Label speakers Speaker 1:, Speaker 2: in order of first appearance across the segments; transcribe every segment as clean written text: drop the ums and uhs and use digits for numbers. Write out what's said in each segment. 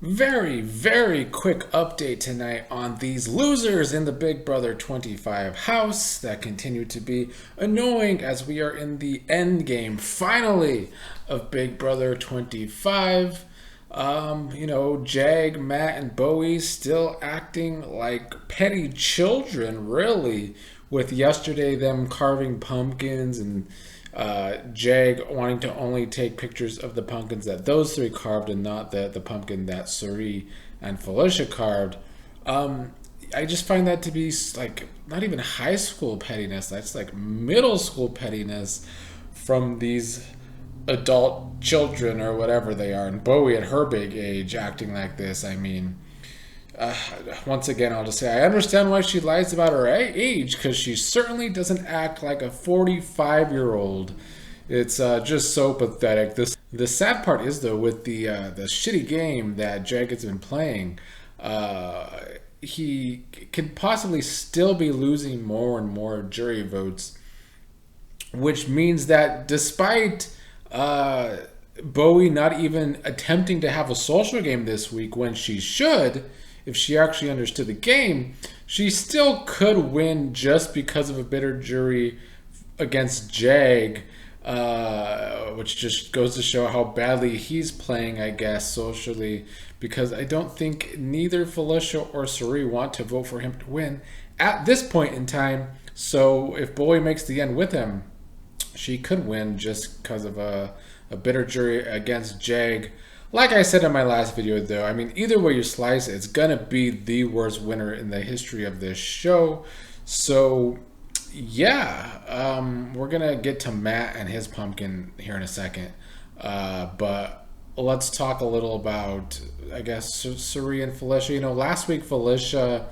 Speaker 1: Very, very quick update tonight on these losers in the Big Brother 25 house that continue to be annoying as we are in the end game, finally, of Big Brother 25. Jag, Matt, and Bowie still acting like petty children, really, with yesterday them carving pumpkins and Jag wanting to only take pictures of the pumpkins that those three carved and not the pumpkin that Suri and Felicia carved. I just find that to be like not even high school pettiness. That's like middle school pettiness from these adult children or whatever they are. And Bowie at her big age acting like this. I mean, uh, once again, I'll just say I understand why she lies about her age because she certainly doesn't act like a 45-year-old. It's just so pathetic. The sad part is though with the shitty game that Jag has been playing, he could possibly still be losing more and more jury votes, which means that despite Bowie not even attempting to have a social game this week when she should, if she actually understood the game, she still could win just because of a bitter jury against Jag, which just goes to show how badly he's playing, I guess, socially, because I don't think neither Felicia or Suri want to vote for him to win at this point in time. So if Bowie makes the end with him, she could win just because of a bitter jury against Jag. Like I said in my last video, though, I mean, either way you slice it, it's going to be the worst winner in the history of this show. So, yeah, we're going to get to Matt and his pumpkin here in a second. But let's talk a little about, I guess, Suri and Felicia. Last week Felicia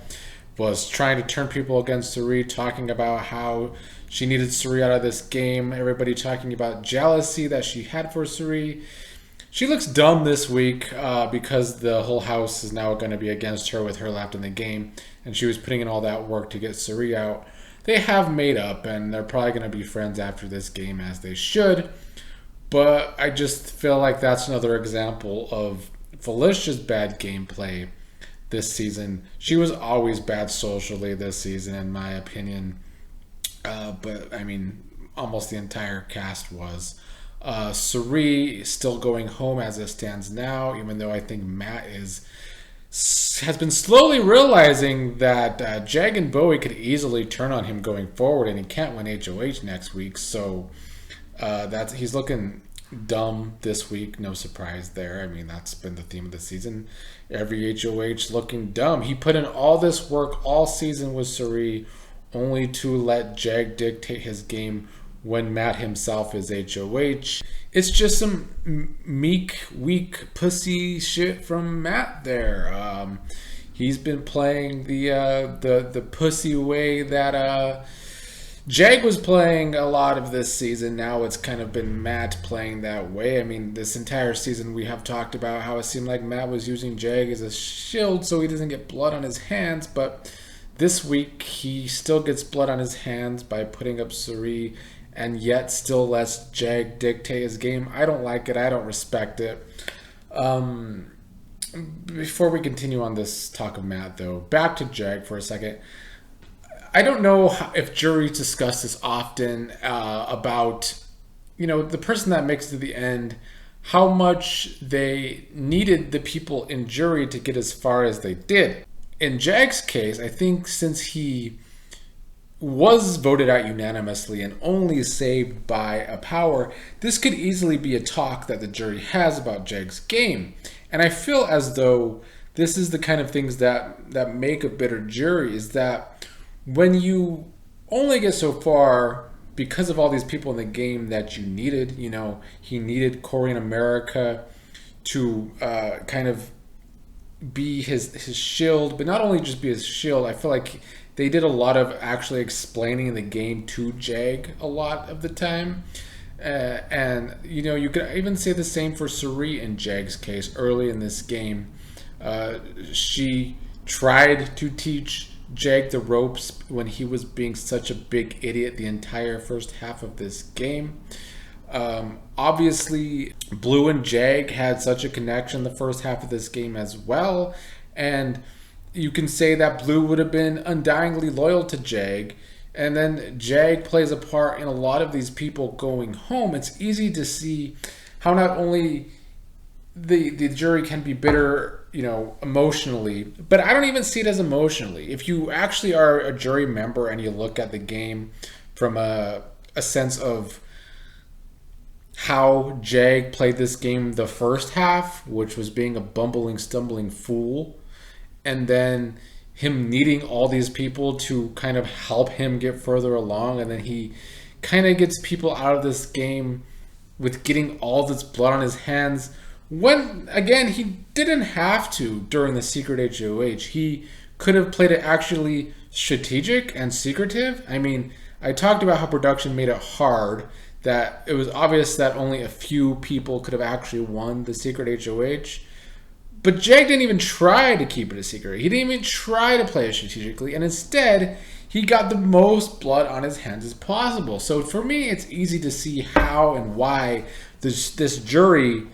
Speaker 1: was trying to turn people against Suri, talking about how she needed Suri out of this game. Everybody talking about jealousy that she had for Suri. She looks dumb this week because the whole house is now going to be against her with her left in the game, and she was putting in all that work to get Suri out. They have made up, and they're probably going to be friends after this game, as they should. But I just feel like that's another example of Felicia's bad gameplay this season. She was always bad socially this season, in my opinion. But I mean, almost the entire cast was. Suri still going home as it stands now, even though I think Matt has been slowly realizing that Jag and Bowie could easily turn on him going forward, and he can't win HOH next week. So he's looking dumb this week. No surprise there. I mean, that's been the theme of the season. Every HOH looking dumb. He put in all this work all season with Suri, only to let Jag dictate his game when Matt himself is HOH. It's just some meek, weak, pussy shit from Matt there. He's been playing the pussy way that Jag was playing a lot of this season. Now it's kind of been Matt playing that way. I mean, this entire season we have talked about how it seemed like Matt was using Jag as a shield so he doesn't get blood on his hands, but this week he still gets blood on his hands by putting up Suri, and yet still lets Jag dictate his game. I don't like it. I don't respect it. Before we continue on this talk of Matt, though, back to Jag for a second. I don't know if juries discuss this often about, the person that makes it to the end, how much they needed the people in jury to get as far as they did. In Jag's case, I think since he was voted out unanimously and only saved by a power, this could easily be a talk that the jury has about Jag's game. And I feel as though this is the kind of things that make a bitter jury, is that when you only get so far because of all these people in the game that you needed, he needed Corey in America to kind of be his shield, but not only just be his shield. I feel like they did a lot of actually explaining the game to Jag a lot of the time. And you could even say the same for Suri in Jag's case early in this game. She tried to teach Jag the ropes when he was being such a big idiot the entire first half of this game. Obviously, Blue and Jag had such a connection the first half of this game as well, and you can say that Blue would have been undyingly loyal to Jag, and then Jag plays a part in a lot of these people going home. It's easy to see how not only the jury can be bitter, emotionally, but I don't even see it as emotionally. If you actually are a jury member and you look at the game from a sense of how Jag played this game the first half, which was being a bumbling, stumbling fool, and then him needing all these people to kind of help him get further along, and then he kind of gets people out of this game with getting all this blood on his hands, when again he didn't have to during the secret HOH. He could have played it actually strategic and secretive. I mean, I talked about how production made it hard, that it was obvious that only a few people could have actually won the secret HOH. But Jag didn't even try to keep it a secret. He didn't even try to play it strategically. And instead, he got the most blood on his hands as possible. So for me, it's easy to see how and why this jury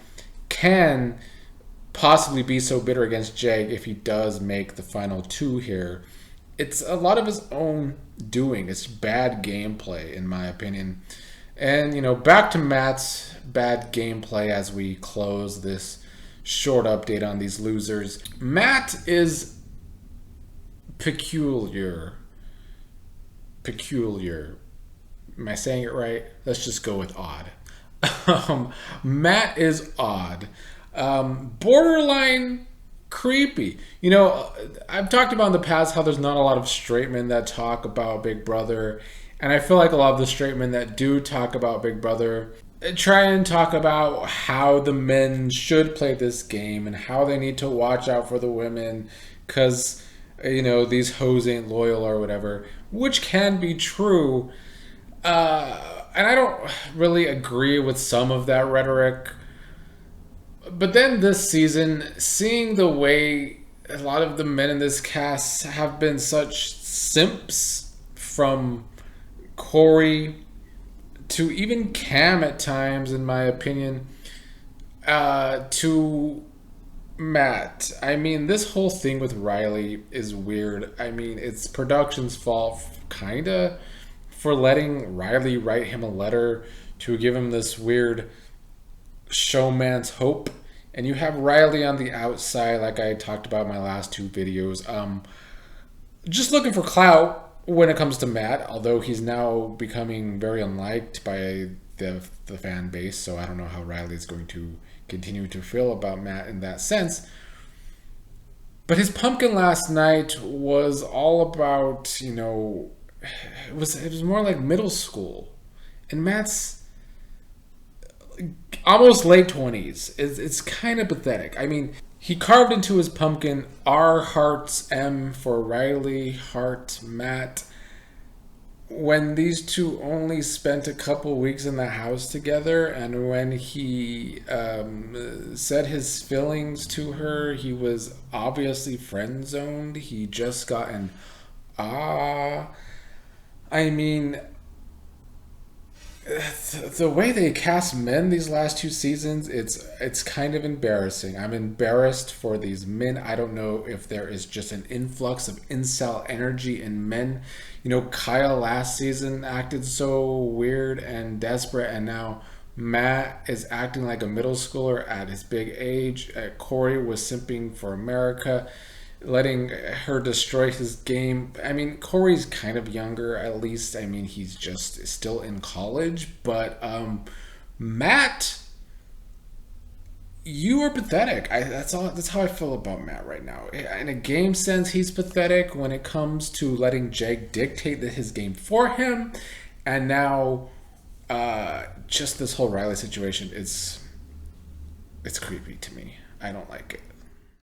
Speaker 1: can possibly be so bitter against Jag if he does make the final two here. It's a lot of his own doing. It's bad gameplay, in my opinion. And, back to Matt's bad gameplay as we close this short update on these losers. Matt is peculiar. Am I saying it right? Let's just go with odd. Matt is odd. Borderline creepy. I've talked about in the past how there's not a lot of straight men that talk about Big Brother. And I feel like a lot of the straight men that do talk about Big Brother try and talk about how the men should play this game and how they need to watch out for the women because, these hoes ain't loyal or whatever, which can be true. And I don't really agree with some of that rhetoric. But then this season, seeing the way a lot of the men in this cast have been such simps, from Corey to even Cam at times, in my opinion, to Matt. I mean, this whole thing with Riley is weird. I mean, it's production's fault, kinda, for letting Riley write him a letter to give him this weird showman's hope. And you have Riley on the outside, like I talked about in my last two videos, just looking for clout when it comes to Matt, although he's now becoming very unliked by the fan base, so I don't know how Riley's going to continue to feel about Matt in that sense. But his pumpkin last night was all about, it was more like middle school. And Matt's almost late 20s. It's kind of pathetic. I mean, he carved into his pumpkin R hearts M for Riley, heart Matt. When these two only spent a couple weeks in the house together, and when he said his feelings to her, he was obviously friend zoned. He just got an I mean, the way they cast men these last two seasons, it's kind of embarrassing. I'm embarrassed for these men. I don't know if there is just an influx of incel energy in men. Kyle last season acted so weird and desperate, and now Matt is acting like a middle schooler at his big age. Corey was simping for America, letting her destroy his game. I mean, Corey's kind of younger, at least. I mean, he's just still in college. But Matt, you are pathetic. That's how I feel about Matt right now. In a game sense, he's pathetic when it comes to letting Jag dictate his game for him. And now, just this whole Riley situation, it's creepy to me. I don't like it.